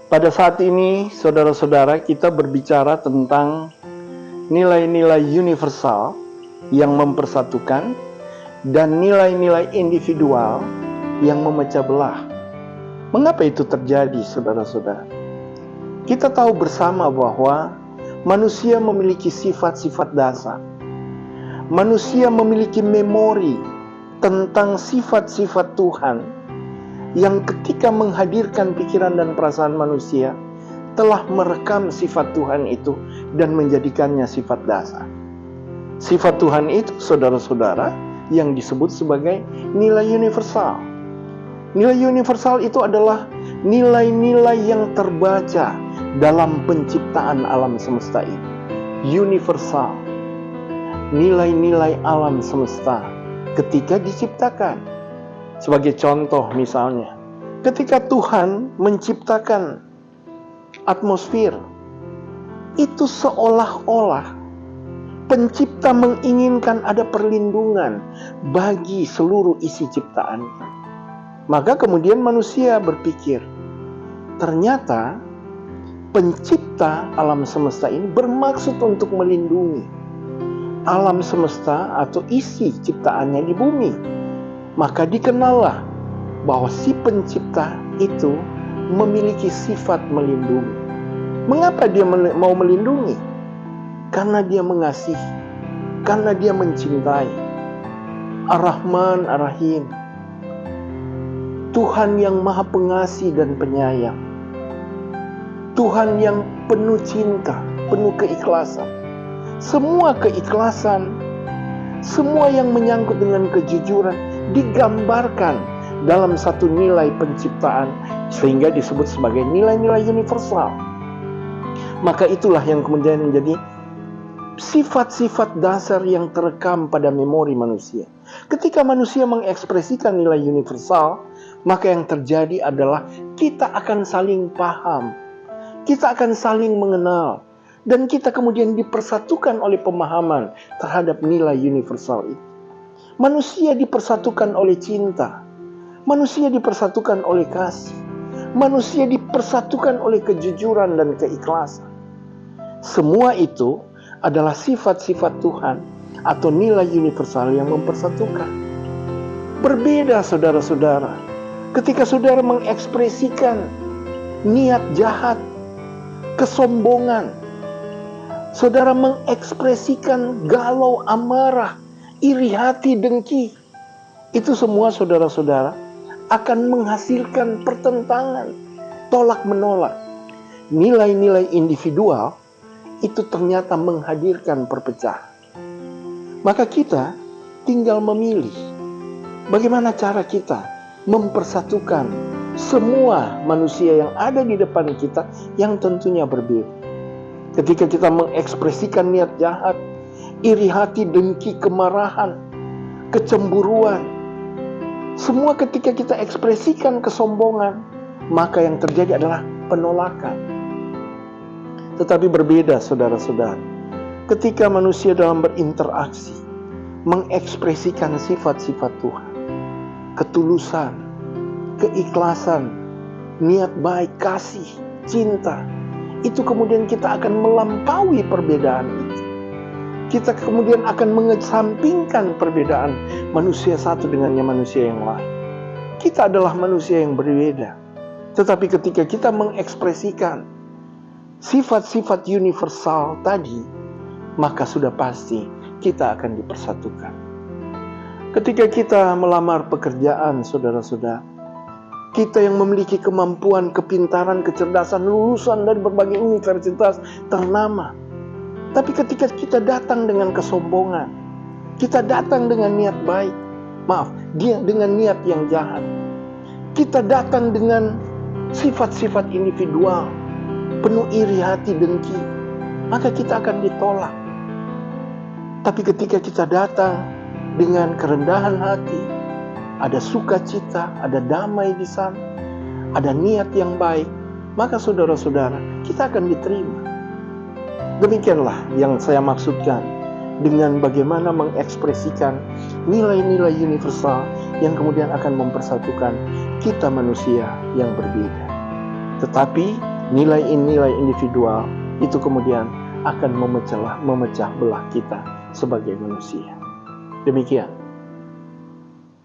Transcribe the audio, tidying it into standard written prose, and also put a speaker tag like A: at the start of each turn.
A: Pada saat ini, saudara-saudara, kita berbicara tentang nilai-nilai universal yang mempersatukan dan nilai-nilai individual yang memecah belah. Mengapa itu terjadi, saudara-saudara? Kita tahu bersama bahwa manusia memiliki sifat-sifat dasar. Manusia memiliki memori tentang sifat-sifat Tuhan yang ketika menghadirkan pikiran dan perasaan manusia telah merekam sifat Tuhan itu dan menjadikannya sifat dasar. Sifat Tuhan itu, saudara-saudara, yang disebut sebagai nilai universal. Nilai universal itu adalah nilai-nilai yang terbaca dalam penciptaan alam semesta ini. Universal. Nilai-nilai alam semesta ketika diciptakan. Sebagai contoh misalnya, ketika Tuhan menciptakan atmosfer, itu seolah-olah pencipta menginginkan ada perlindungan bagi seluruh isi ciptaannya. Maka kemudian manusia berpikir, ternyata pencipta alam semesta ini bermaksud untuk melindungi alam semesta atau isi ciptaannya di bumi. Maka dikenallah bahwa si pencipta itu memiliki sifat melindungi. Mengapa dia mau melindungi? Karena dia mengasihi, karena dia mencintai. Ar-Rahman Ar-Rahim, Tuhan yang maha pengasih dan penyayang, Tuhan yang penuh cinta, penuh keikhlasan. Semua keikhlasan, semua yang menyangkut dengan kejujuran digambarkan dalam satu nilai penciptaan sehingga disebut sebagai nilai-nilai universal. Maka itulah yang kemudian menjadi sifat-sifat dasar yang terekam pada memori manusia. Ketika manusia mengekspresikan nilai universal, maka yang terjadi adalah kita akan saling paham, kita akan saling mengenal, dan kita kemudian dipersatukan oleh pemahaman terhadap nilai universal itu. Manusia dipersatukan oleh cinta, manusia dipersatukan oleh kasih, manusia dipersatukan oleh kejujuran dan keikhlasan. Semua itu adalah sifat-sifat Tuhan atau nilai universal yang mempersatukan. Berbeda, saudara-saudara, ketika saudara mengekspresikan niat jahat, kesombongan, saudara mengekspresikan galau, amarah, iri hati, dengki. Itu semua, saudara-saudara, akan menghasilkan pertentangan, tolak-menolak. Nilai-nilai individual itu ternyata menghadirkan perpecahan. Maka kita tinggal memilih bagaimana cara kita mempersatukan semua manusia yang ada di depan kita yang tentunya berbeda. Ketika kita mengekspresikan niat jahat, iri hati, dengki, kemarahan, kecemburuan, semua ketika kita ekspresikan kesombongan, maka yang terjadi adalah penolakan. Tetapi berbeda, saudara-saudara, ketika manusia dalam berinteraksi mengekspresikan sifat-sifat Tuhan, ketulusan, keikhlasan, niat baik, kasih, cinta, itu kemudian kita akan melampaui perbedaan itu. Kita kemudian akan mengesampingkan perbedaan manusia satu dengannya manusia yang lain. Kita adalah manusia yang berbeda. Tetapi ketika kita mengekspresikan sifat-sifat universal tadi, maka sudah pasti kita akan dipersatukan. Ketika kita melamar pekerjaan, saudara-saudara, kita yang memiliki kemampuan, kepintaran, kecerdasan, lulusan dari berbagai universitas ternama. Tapi ketika kita datang dengan kesombongan, kita datang dengan niat baik, dengan niat yang jahat, kita datang dengan sifat-sifat individual, penuh iri hati, dengki, maka kita akan ditolak. Tapi ketika kita datang dengan kerendahan hati, ada sukacita, ada damai di sana, ada niat yang baik, maka saudara-saudara, kita akan diterima. Demikianlah yang saya maksudkan dengan bagaimana mengekspresikan nilai-nilai universal yang kemudian akan mempersatukan kita manusia yang berbeda. Tetapi nilai-nilai individual itu kemudian akan memecah belah kita sebagai manusia. Demikian